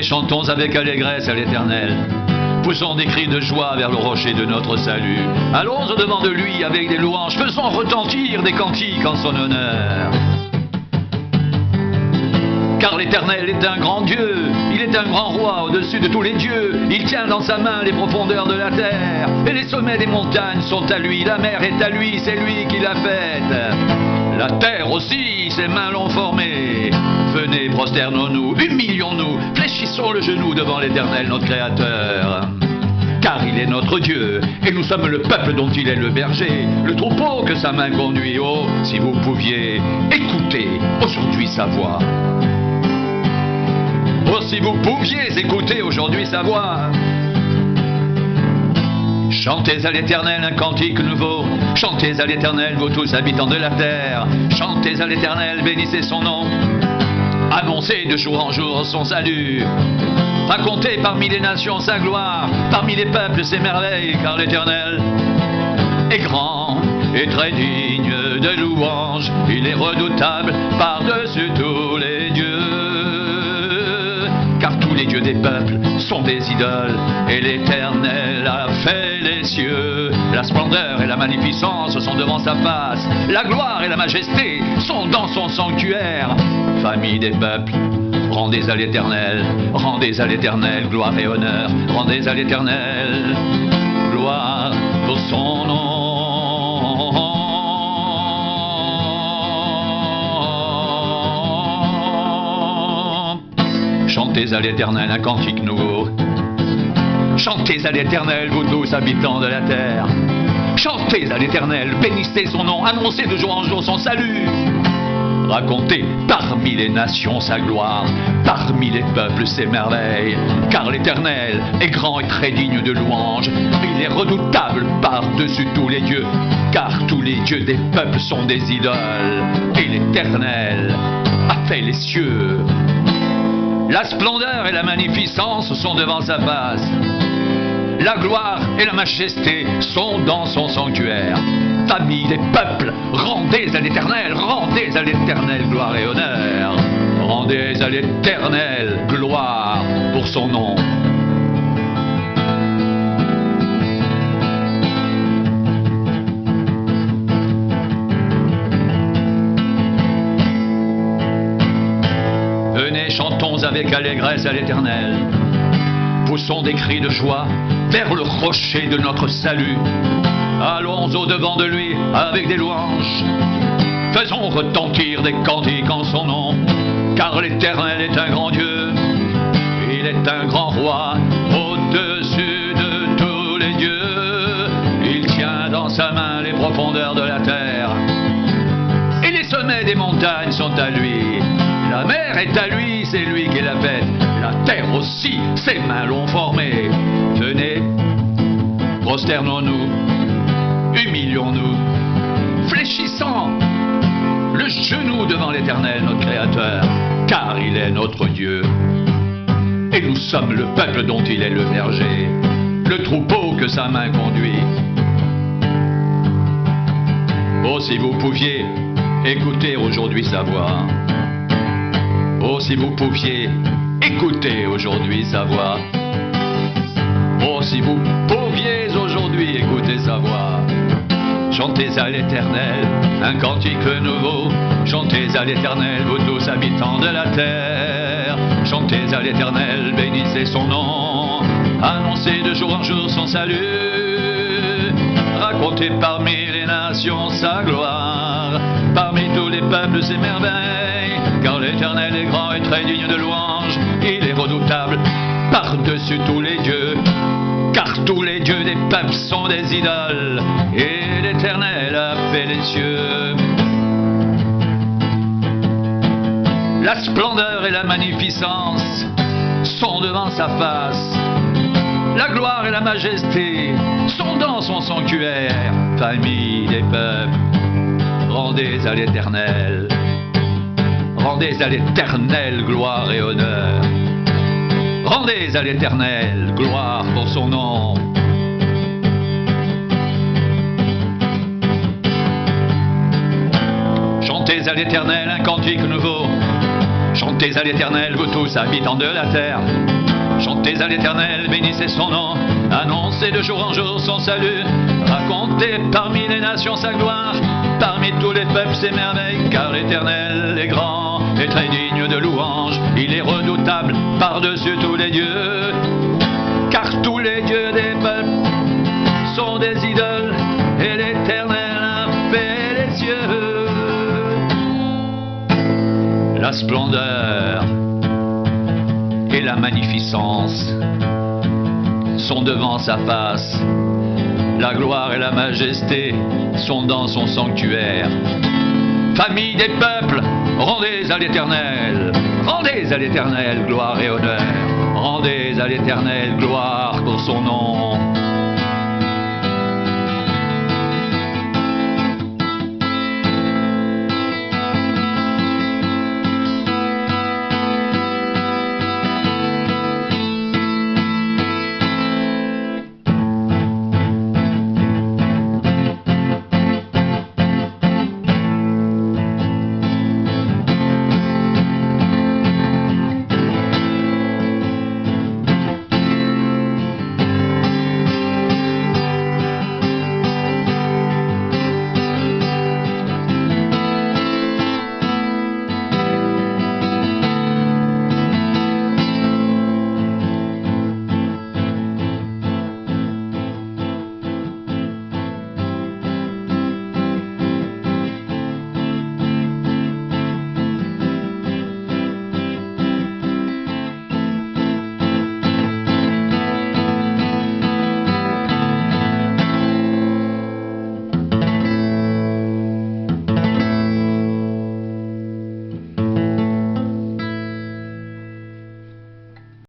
chantons avec allégresse à l'Éternel. Poussons des cris de joie vers le rocher de notre salut. Allons au-devant de lui avec des louanges, faisons retentir des cantiques en son honneur. Car l'Éternel est un grand Dieu, il est un grand roi au-dessus de tous les dieux. Il tient dans sa main les profondeurs de la terre, et les sommets des montagnes sont à lui. La mer est à lui, c'est lui qui l'a faite. La terre aussi, ses mains l'ont formée. Venez, prosternons-nous, humilions-nous, fléchissons le genou devant l'Éternel, notre Créateur. Car il est notre Dieu, et nous sommes le peuple dont il est le berger, le troupeau que sa main conduit. Oh, si vous pouviez écouter aujourd'hui sa voix. Oh, si vous pouviez écouter aujourd'hui sa voix. Chantez à l'Éternel un cantique nouveau, chantez à l'Éternel, vous tous habitants de la terre. Chantez à l'Éternel, bénissez son nom, annoncez de jour en jour son salut. Racontez parmi les nations sa gloire, parmi les peuples ses merveilles, car l'Éternel est grand et très digne de louange. Il est redoutable par-dessus tous les dieux. Car tous les dieux des peuples sont des idoles, et l'Éternel a fait les cieux. La splendeur et la magnificence sont devant sa face, la gloire et la majesté sont dans son sanctuaire. Famille des peuples, rendez à l'Éternel gloire et honneur. Rendez à l'Éternel gloire pour son nom. Chantez à l'Éternel un cantique nouveau. Chantez à l'Éternel, vous tous habitants de la terre. Chantez à l'Éternel, bénissez son nom, annoncez de jour en jour son salut. Racontez parmi les nations sa gloire, parmi les peuples ses merveilles. Car l'Éternel est grand et très digne de louange. Il est redoutable par-dessus tous les dieux. Car tous les dieux des peuples sont des idoles, et l'Éternel a fait les cieux. La splendeur et la magnificence sont devant sa face. La gloire et la majesté sont dans son sanctuaire. Famille des peuples, rendez à l'Éternel gloire et honneur. Rendez à l'Éternel gloire pour son nom. Venez, chantons avec allégresse à l'Éternel. Poussons des cris de joie vers le rocher de notre salut. Allons au-devant de lui avec des louanges. Faisons retentir des cantiques en son nom. Car l'Éternel est un grand Dieu, il est un grand roi au-dessus de tous les dieux. Il tient dans sa main les profondeurs de la terre, et les sommets des montagnes sont à lui. La mer est à lui, c'est lui qui l'a faite. La terre aussi, ses mains l'ont formée. Venez, prosternons-nous, humilions-nous, fléchissons le genou devant l'Éternel, notre Créateur, car il est notre Dieu. Et nous sommes le peuple dont il est le berger, le troupeau que sa main conduit. Oh, si vous pouviez écouter aujourd'hui sa voix. Oh, si vous pouviez écouter aujourd'hui sa voix. Oh, si vous pouviez aujourd'hui écouter sa voix. Chantez à l'Éternel un cantique nouveau. Chantez à l'Éternel, vous tous habitants de la terre. Chantez à l'Éternel, bénissez son nom. Annoncez de jour en jour son salut. Racontez parmi les nations sa gloire, parmi tous les peuples ses merveilles. Car l'Éternel est grand et très digne de louange. Il est redoutable par-dessus tous les dieux. Car tous les dieux des peuples sont des idoles, et l'Éternel a fait les cieux. La splendeur et la magnificence sont devant sa face. La gloire et la majesté sont dans son sanctuaire. Famille des peuples, rendez à l'Éternel. Rendez à l'Éternel gloire et honneur. Rendez à l'Éternel gloire pour son nom. Chantez à l'Éternel un cantique nouveau. Chantez à l'Éternel, vous tous habitants de la terre. Chantez à l'Éternel, bénissez son nom, annoncez de jour en jour son salut, racontez parmi les nations sa gloire, parmi tous les peuples ses merveilles, car l'Éternel est grand et très digne de louange, il est redoutable par-dessus tous les dieux, car tous les dieux des peuples sont des idoles, et l'Éternel a fait les cieux. La splendeur et la magnificence sont devant sa face, la gloire et la majesté sont dans son sanctuaire. Famille des peuples, rendez à l'Éternel gloire et honneur, rendez à l'Éternel gloire pour son